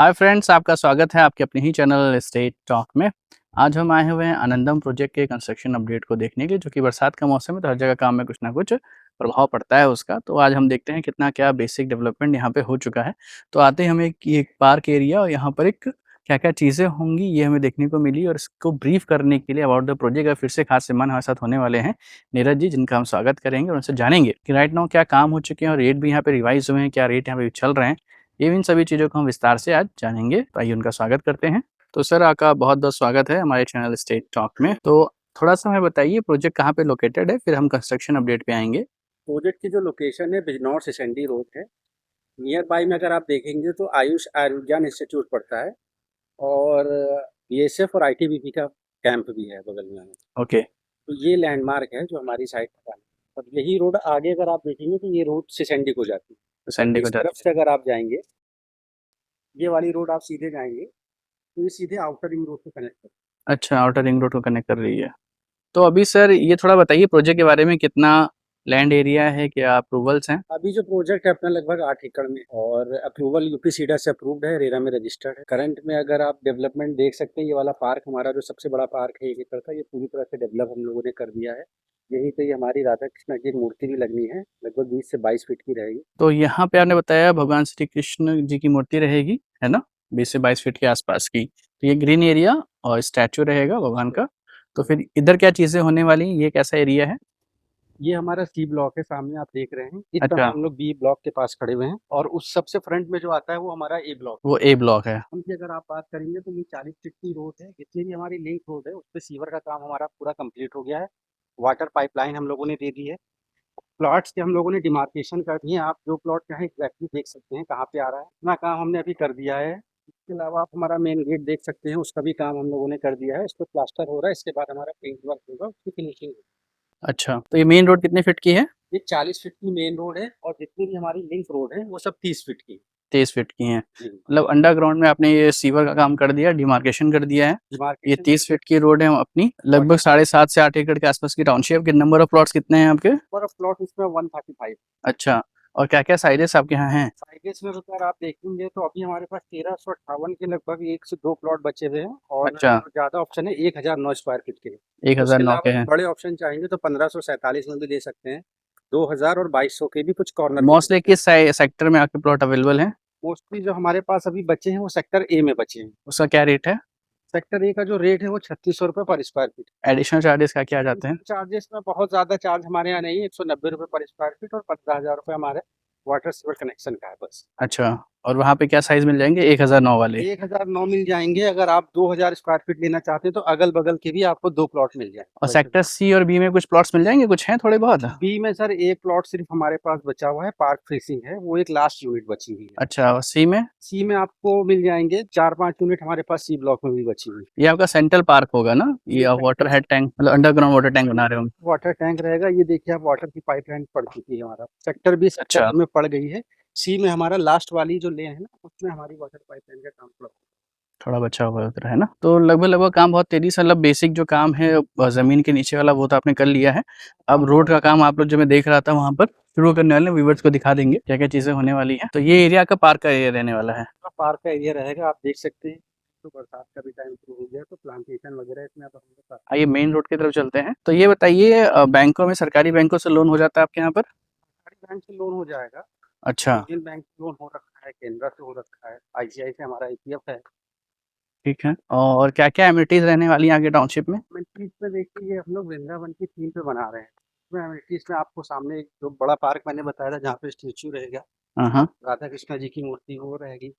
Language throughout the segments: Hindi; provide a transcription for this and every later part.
हाय फ्रेंड्स, आपका स्वागत है आपके अपने ही चैनल स्टेट टॉक में। आज हम आए हुए हैं आनंदम प्रोजेक्ट के कंस्ट्रक्शन अपडेट को देखने के लिए, जो कि बरसात का मौसम है तो हर जगह काम में कुछ ना कुछ प्रभाव पड़ता है उसका। तो आज हम देखते हैं कितना क्या बेसिक डेवलपमेंट यहाँ पे हो चुका है। तो आते ही हमें एक पार्क एरिया और यहाँ पर एक क्या-क्या चीज़ें होंगी ये हमें देखने को मिली, और इसको ब्रीफ करने के लिए अबाउट द प्रोजेक्ट फिर से खास मेहमान हमारे साथ होने वाले हैं नीरज जी, जिनका हम स्वागत करेंगे और उनसे जानेंगे कि राइट नाउ क्या काम हो चुके हैं और रेट भी यहाँ पे रिवाइज़ हुए हैं, क्या रेट यहाँ पे चल रहे हैं। ये इन सभी चीज़ों को हम विस्तार से आज जानेंगे, तो आइए उनका स्वागत करते हैं। तो सर, आपका बहुत-बहुत स्वागत है हमारे चैनल स्टेट टॉक में। तो थोड़ा-सा हमें बताइए प्रोजेक्ट कहाँ पे लोकेटेड है, फिर हम कंस्ट्रक्शन अपडेट पे आएँगे। प्रोजेक्ट की जो लोकेशन है बिजनौर सिसंडी रोड है। नियर बाय में अगर आप देखेंगे तो आयुष आयुर्विज्ञान इंस्टीट्यूट पड़ता है और बीएसएफ और आईटीबीपी का कैंप भी है बगल में। ओके, तो ये लैंडमार्क है जो हमारी साइट का है। और यही रोड आगे अगर आप देखेंगे तो ये रोड सिसंडी को जाती है। तो और संडे को इस तरफ जाते हैं। से अगर आप जाएंगे, ये वाली रोड आप सीधे जाएंगे तो ये सीधे आउटर रिंग रोड से कनेक्ट करती अच्छा, आउटर रिंग रोड को कनेक्ट कर रही है। तो अभी सर ये थोड़ा बताइए प्रोजेक्ट के बारे में, कितना लैंड एरिया है, क्या अप्रूवल्स हैं? है। अभी जो प्रोजेक्ट है अपना लगभग 8 एकड़ में, और अप्रूवल यूपी सीडा से अप्रूव्ड है, रेरा में रजिस्टर्ड है। करंट में अगर आप डेवलपमेंट देख सकते हैं, ये वाला पार्क हमारा जो सबसे बड़ा पार्क है 1 एकड़ का, ये पूरी तरह से डेवलप हम लोगों ने कर दिया है। यहीं पे हमारी राधा कृष्ण की एक मूर्ति भी लगनी है, लगभग 20 से 22 फीट की रहेगी। तो यहाँ पे आपने बताया भगवान श्री कृष्ण जी की मूर्ति रहेगी, है ना? 20 से 22 फीट के आसपास की। तो ये ग्रीन एरिया और स्टैच्यू रहेगा भगवान का। तो फिर इधर क्या चीज़ें होने वाली हैं? ये कैसा एरिया है? ये हमारा सी ब्लॉक है, सामने आप देख रहे हैं। इस समय अच्छा, हम लोग बी ब्लॉक के पास खड़े हुए हैं, और उस सबसे फ्रंट में जो आता है वो हमारा ए ब्लॉक। वो ए ब्लॉक है। उनकी अगर आप बात करेंगे तो ये 40 फीट की रोड है। जितनी भी हमारी लिंक रोड है उस पे सीवर का काम हमारा पूरा कंप्लीट हो गया है। वाटर पाइपलाइन हम लोगों ने दे दी है। प्लॉट्स के हम लोगों ने डिमार्केशन कर दिए हैं। आप जो प्लॉट चाहें एग्जैक्टली देख सकते हैं कहाँ पे आ रहा है। इतना काम हमने अभी कर दिया है। इसके अलावा आप हमारा मेन गेट देख सकते हैं, उसका भी काम हम लोगों ने कर दिया है। इस पर प्लास्टर हो रहा है, इसके बाद हमारा पेंट वर्क होगा, उसकी फिनिशिंग होगी। अच्छा, तो ये मेन रोड कितने फीट की है? ये 40 फीट की मेन रोड है, और जितनी भी हमारी लिंक रोड है वो सब 30 फीट की 23 फीट की हैं। जी। मतलब अंडरग्राउंड में आपने ये सीवर का काम कर दिया, डिमार्केशन कर दिया है। ये डिमार्केशन 30 फीट की रोड है अपनी, लगभग 7.5 से 8 एकड़ के आसपास की टाउनशिप के। नंबर ऑफ प्लॉट्स कितने हैं आपके? पर प्लॉट इसमें 135। अच्छा, और क्या-क्या साइजेस आपके यहाँ हैं? साइजेस में अगर आप देखेंगे तो अभी हमारे पास 1358 के लगभग 1 से 2 प्लॉट बचे हुए हैं, और अच्छा, जो ज़्यादा ऑप्शन है 1009 स्क्वायर फीट के। उसके 1009 के अलावा हैं। बड़े ऑप्शन चाहेंगे तो 1547 में भी दे सकते हैं। 2000 और 2200 के भी कुछ कॉर्नर के मोस्टली किस सेक्टर में आपके प्लॉट अवेलेबल हैं? मोस्टली जो हमारे पास अभी बचे हैं वो सेक्टर ए में बचे हैं। उसका क्या रेट है? सेक्टर ए का जो रेट है वो 3600 रुपये पर स्क्वायर फीट। एडिशनल चार्जेस क्या-क्या आ जाते हैं? चार्जेस में बहुत ज़्यादा चार्ज हमारे यहाँ नहीं है। 190 रुपये पर स्क्वायर फीट, और 15,000 रुपये हमारे वाटर सीवर कनेक्शन का है बस। अच्छा, और वहाँ पे क्या साइज़ मिल जाएँगे 1009 वाले? 1009 मिल जाएँगे। अगर आप 2000 स्क्वायर फीट लेना चाहते हैं तो अगल-बगल के भी आपको 2 प्लॉट मिल और जाएँगे। सेक्टर सी और बी में कुछ प्लॉट्स मिल जाएँगे? कुछ हैं थोड़े बहुत? बी में सर एक प्लॉट सिर्फ हमारे पास बचा हुआ है, पार्क फेसिंग है, वो एक लास्ट यूनिट बची हुई है। अच्छा, और सी में? सी में आपको मिल जाएँगे 4-5 यूनिट, हमारे पास सी ब्लॉक में भी बची हुई ये आपका सेंट्रल पार्क होगा ना? है। ये आप वाटर हेड टैंक, मतलब अंडरग्राउंड वाटर टैंक बना रहे हो? वाटर टैंक रहेगा। ये देखिए, आप वाटर की पाइपलाइन पड़ चुकी है हमारा। सेक्टर बी, सेक्टर अच्छा, ए में पड़ गई है। सी में हमारा लास्ट वाली जो लेन है ना, उसमें हमारी वाटर पाइपलाइन का काम पड़ा। थोड़ा बचा हुआ उधर है ना? तो लगभग-लगभग काम बहुत तेज़ी से, मतलब बेसिक जो काम है ज़मीन के नीचे वाला वो तो आपने कर लिया है। अब रोड का काम आप लोग, जो मैं देख रहा था वहाँ पर, शुरू करने वाले हैं, व्यूअर्स को दिखा देंगे क्या-क्या चीज़ें होने वाली हैं। तो ये एरिया का पार्क का एरिया रहने वाला है। पार्क का एरिया रहेगा, आप देख सकते हैं। तो बरसात का भी टाइम शुरू हो गया, तो प्लांटेशन वगैरह इसमें अब हम लोग आइए मेन रोड की तरफ चलते हैं। तो ये बताइए, बैंकों में, सरकारी बैंकों से लोन हो जाता है आपके यहाँ पर? सरकारी बैंक से लोन हो जाएगा। अच्छा, यूनियन बैंक से लोन हो रखा है, केनरा से हो रखा है, आईसीआई से हमारा ईपीएफ है। ठीक है। और क्या-क्या एमिनिटीज़ रहने वाली हैं आगे टाउनशिप में? एमिनिटीज में देखिए, ये हम लोग वृंदावन की थीम पे बना रहे हैं। इसमें एमिनिटीज में आपको सामने एक जो बड़ा पार्क मैंने बताया था जहाँ पे स्टेच्यू रहेगा, हाँ, हाँ। राधा कृष्णा जी की मूर्ति वो रहेगी।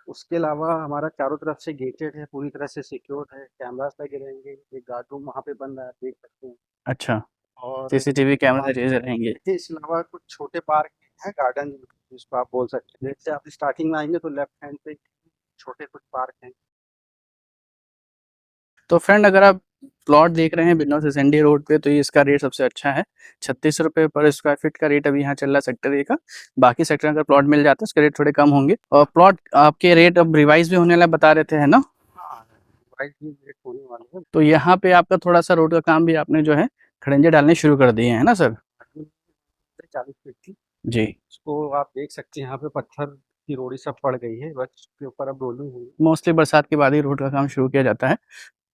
उसके अलावा हमारा चारों तरफ से गेटेड है, पूरी तरह से सिक्योर्ड है, कैमरास लगे रहेंगे। एक गार्ड रूम वहाँ पे बन रहा है, आप देख सकते हैं। अच्छा, और सीसीटीवी कैमरा पार्क लगे रहेंगे। के अलावा कुछ छोटे पार्क हैं, गार्डन जिसको आप बोल सकते हैं। जैसे आप स्टार्टिंग में आएंगे तो लेफ्ट हैंड पे छोटे कुछ पार्क हैं। तो फ्रेंड, अगर आप प्लॉट देख रहे हैं बिजनौर से सेंडी रोड पे, तो ये इसका रेट सबसे अच्छा है। 36 रुपये पर स्क्वायर फीट का रेट अभी यहाँ चल रहा है सेक्टर ए का। बाकी सेक्टर अगर प्लॉट मिल जाता है उसके रेट थोड़े कम होंगे, और प्लॉट आपके रेट अब रिवाइज भी होने वाला बता रहे थे, है ना? हाँ, प्राइस भी रेट होने वाले हैं। तो यहाँ पे आपका थोड़ा-सा रोड का काम भी आपने जो है खड़ंजे डालने शुरू कर दिए हैं, है ना सर? 40 फीट की। जी। इसको आप देख सकते हैं, यहाँ पे पत्थर की रोड़ी सब पड़ गई है, बस उसके ऊपर अब रोलिंग हुई है। मोस्टली बरसात के बाद ही रोड का काम शुरू किया जाता है।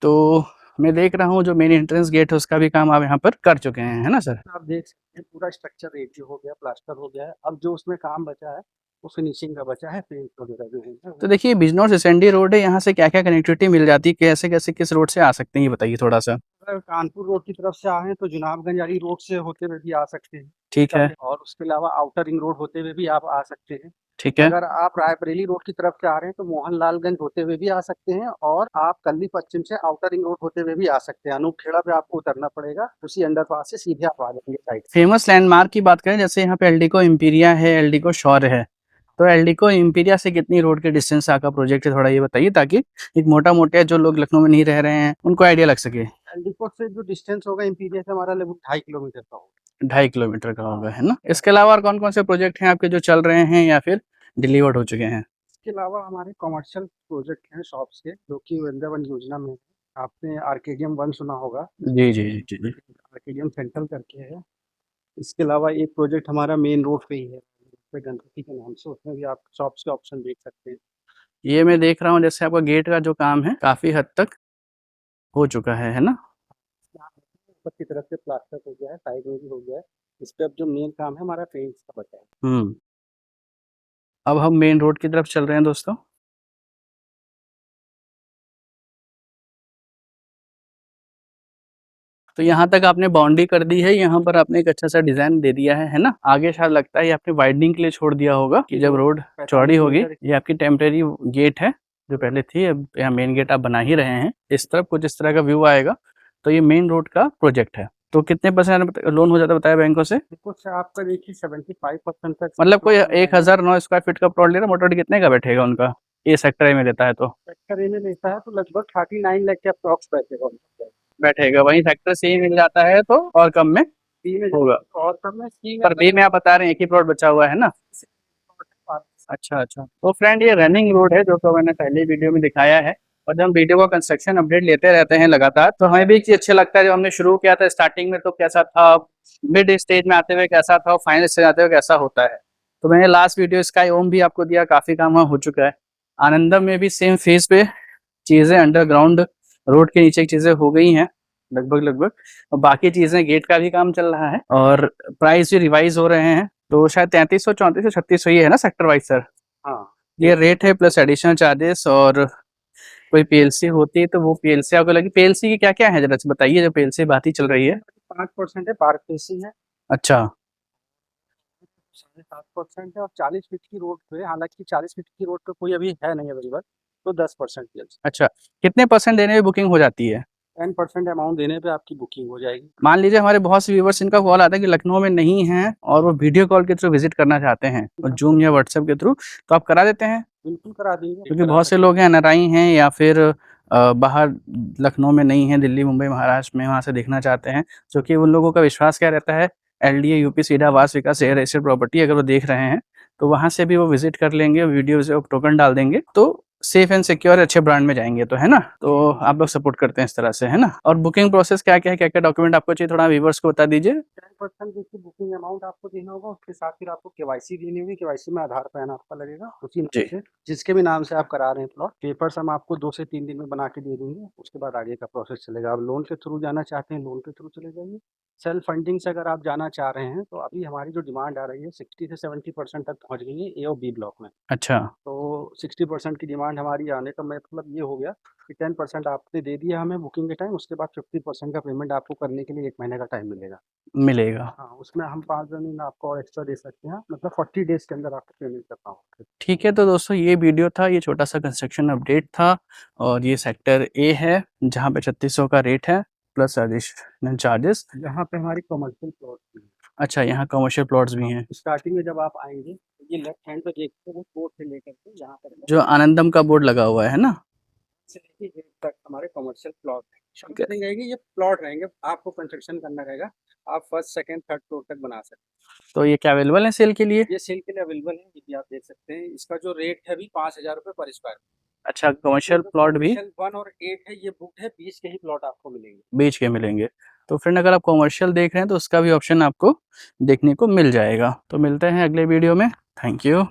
तो मैं देख रहा हूँ जो मेन एंट्रेंस गेट है उसका भी काम आप यहाँ पर कर चुके हैं, है ना सर? आप देख सकते हैं पूरा स्ट्रक्चर रेडी हो गया, प्लास्टर हो गया है। अब जो उसमें काम बचा है वो फिनिशिंग का बचा है, पेंट वगैरह जो है ना तो देखिए बिजनौर सिसंडी रोड है, यहाँ से क्या-क्या कनेक्टिविटी मिल जाती है? कैसे-कैसे किस रोड से आ सकते हैं ये बताइए थोड़ा-सा? अगर कानपुर रोड की तरफ से आए तो जुनाबगंज वाली रोड से होते हुए भी आ सकते हैं। ठीक है, और उसके अलावा आउटर रिंग रोड होते हुए भी आप आ सकते हैं। ठीक है। अगर आप रायबरेली रोड की तरफ से आ रहे हैं तो मोहनलालगंज होते हुए भी आ सकते हैं, और आप कल्ली पश्चिम से आउटर रिंग रोड होते हुए भी आ सकते हैं। अनूपखेड़ा पे आपको उतरना पड़ेगा, उसी अंडरपास से सीधे आप आ जाएंगे साइड से। फेमस लैंडमार्क की बात करें, जैसे यहाँ पे एल्डिको इम्पीरिया है, एल्डिको शौर्य है। तो एल्डिको इम्पीरिया से कितनी रोड के डिस्टेंस आपका प्रोजेक्ट है, थोड़ा ये बताइए, ताकि एक मोटा-मोटा जो लोग लखनऊ में नहीं रह रहे हैं, उनको आइडिया लग सके। एल्डिको से जो डिस्टेंस होगा इम्पीरिया से हमारा लगभग 2.5 किलोमीटर का होगा। 2.5 किलोमीटर का होगा, हाँ। है ना? इसके अलावा और कौन-कौन से प्रोजेक्ट हैं आपके जो चल रहे हैं या फिर डिलीवर्ड हो चुके हैं? इसके अलावा हमारे कमर्शियल प्रोजेक्ट हैं शॉप्स के, जो कि वृंदावन योजना में है। आपने आर्केडियम 1 सुना होगा, जी, जी, जी, जी, जी। आर्केडियम सेंट्रल करके है। इसके अलावा एक प्रोजेक्ट हमारा मेन रोड पे ही है, पे गणपति के नाम से, उसमें भी आप शॉप्स के ऑप्शन देख सकते हैं। ये मैं देख रहा हूँ जैसे आपका गेट का जो काम है, काफ़ी हद तक हो चुका है ना? ऊपर की तरफ से प्लास्टर हो गया है, साइड में भी हो गया है। इस पे अब जो मेन काम है हमारा पेंट्स का बचा है। हुँ। अब हम मेन रोड की तरफ चल रहे हैं दोस्तों। तो यहाँ तक आपने बाउंड्री कर दी है, यहाँ पर आपने एक अच्छा-सा डिज़ाइन दे दिया है ना? आगे शायद लगता है ये आपने वाइडनिंग के लिए छोड़ दिया होगा कि जब रोड चौड़ी होगी, ये आपकी टेम्परेरी गेट है, जो पहले थी, अब यहाँ मेन गेट आप बना ही रहे हैं। इस तरफ कुछ इस तरह का व्यू आएगा, तो ये मेन रोड का प्रोजेक्ट है। तो कितने % लोन हो जाता है बताया बैंकों से? देखो सर, आपका देखिए 75% तक मतलब कोई 1009 स्क्वायर फीट का प्लॉट ले रहा है, मोटा-मोटी कितने का बैठेगा उनका? ए सेक्टर ए में लेता है तो? सेक्टर ए में लेता है तो लगभग 39 लाख के अप्रॉक्स बैठेगा उनका। बैठेगा, वहीं सेक्टर सी मिल जाता है तो और कम में सी में होगा। और कम है, सी में पर बी में आप बता रहे हैं एक ही प्लॉट बचा हुआ है ना? अच्छा, अच्छा। तो फ्रेंड ये रनिंग रोड है, जो तो मैंने पहले वीडियो में दिखाया है, और जब हम वीडियो का कंस्ट्रक्शन अपडेट लेते रहते हैं लगातार, तो हमें भी एक चीज़ अच्छा लगता है। जब हमने शुरू किया था स्टार्टिंग में तो कैसा था, मिड स्टेज में आते हुए कैसा था, और फाइनल स्टेज आते हुए कैसा होता है। तो मैंने लास्ट वीडियो स्काई ओम भी आपको दिया, काफ़ी काम वहाँ हो चुका है। आनंदम में भी सेम फेज़ पे चीज़ें अंडरग्राउंड रोड के नीचे की चीज़ें हो गई हैं लगभग, और बाकी चीज़ें गेट का भी काम चल रहा है, और प्राइस भी रिवाइज़ हो रहे हैं। तो शायद 3300, 3400, 3600 ये है ना सेक्टर वाइज़ सर? हाँ। ये रेट है प्लस एडिशनल चार्जेस, और कोई पीएलसी होती है तो वो पीएलसी आपको लगी, पीएलसी की क्या-क्या है ज़रा सा बताइए, जो पीएलसी बात ही चल रही है? 5% है, पार्क फेसिंग है। अच्छा, 7.5% है, और 40 फीट की रोड पे, हालाँकि 40 फीट की रोड पे कोई अभी है नहीं अवेलेबल, तो 10% पीएलसी। अच्छा। कितने % देने में बुकिंग हो जाती है? 10% अमाउंट देने पे आपकी बुकिंग हो जाएगी। मान लीजिए हमारे बहुत से व्यूअर्स इनका कॉल आता है कि लखनऊ में नहीं हैं और वो वीडियो कॉल के थ्रू विज़िट करना चाहते हैं, और जूम या व्हाट्सएप के थ्रू, तो आप करा देते हैं? बिल्कुल करा देंगे। क्योंकि बहुत से लोग हैं एनआरआई हैं, या फिर बाहर लखनऊ में नहीं हैं, दिल्ली, मुंबई, महाराष्ट्र में, वहाँ से देखना चाहते हैं, जो कि उन लोगों का विश्वास क्या रहता है, एलडीए, यूपी, सीधा आवास विकास एयर एस्टेट प्रॉपर्टी अगर वो देख रहे हैं, तो वहाँ से भी वो विज़िट कर लेंगे, वीडियो से टोकन डाल देंगे, तो सेफ एंड सिक्योर अच्छे ब्रांड में जाएँगे तो, है ना? तो आप लोग सपोर्ट करते हैं इस तरह से, है ना? और बुकिंग प्रोसेस क्या-क्या है, क्या-क्या डॉक्यूमेंट आपको चाहिए, थोड़ा व्यूअर्स को बता दीजिए। 10% देखिए बुकिंग अमाउंट आपको देना होगा, उसके साथ फिर आपको केवाईसी देनी होगी। केवाईसी में आधार पैन आपका लगेगा, उसी नाम जी। से जिसके भी नाम से आप करा रहे हैं प्लॉट। पेपर्स हम आपको 2 से 3 दिन में बना के दे देंगे, उसके बाद आगे का प्रोसेस चलेगा। आप लोन के थ्रू जाना चाहते हैं, लोन के थ्रू चले जाइए। सेल्फ फंडिंग से अगर आप जाना चाह रहे हैं, तो अभी हमारी जो डिमांड आ रही है 60 से 70% तक पहुँच गई है ए और बी ब्लॉक में। अच्छा, तो 60% की डिमांड हमारी आने का मतलब ये हो गया कि 10% आपने दे दिया हमें बुकिंग के टाइम, उसके बाद 50% का पेमेंट आपको करने के लिए 1 महीने का टाइम मिलेगा। मिलेगा। हाँ, उसमें हम 5 दिन आपको और एक्स्ट्रा दे सकते हैं, मतलब 40 डेज़ के अंदर आपको पेमेंट करना होगा। ठीक है, तो दोस्तों ये वीडियो था, ये छोटा-सा कंस्ट्रक्शन अपडेट था, और ये सेक्टर ए है, जहाँ पे 3600 का रेट है, प्लस एडिशनल चार्जेस। यहाँ पे हमारी कमर्शियल प्लॉट भी है। अच्छा, यहाँ कमर्शियल प्लॉट्स भी हैं। स्टार्टिंग में जब आप आएँगे, तो ये लेफ्ट हैंड पे देखते हो, रोड से लेकर के यहाँ पर जो आनंदम का बोर्ड लगा हुआ है ना? से लेके गेट तक हमारे कमर्शियल प्लॉट हैं। ठीक है। नहीं रहेगी, ये प्लॉट रहेंगे, आपको कंस्ट्रक्शन करना रहेगा। आप फर्स्ट, सेकंड, थर्ड फ्लोर तक बना सकते हैं। तो ये क्या अवेलेबल है सेल के लिए? ये सेल के लिए अवेलेबल है, ये भी आप देख सकते हैं। इसका जो रेट है अभी ₹5000 पर स्क्वायर फीट। अच्छा, कमर्शियल प्लॉट भी कमर्शियल 1 और 8 है, ये बुक्ड है, 20 के ही प्लॉट आपको मिलेंगे। बेच के मिलेंगे। तो फ्रेंड अगर आप कमर्शियल देख रहे हैं तो उसका भी ऑप्शन आपको देखने को मिल जाएगा। तो मिलते हैं अगले वीडियो में। Thank you.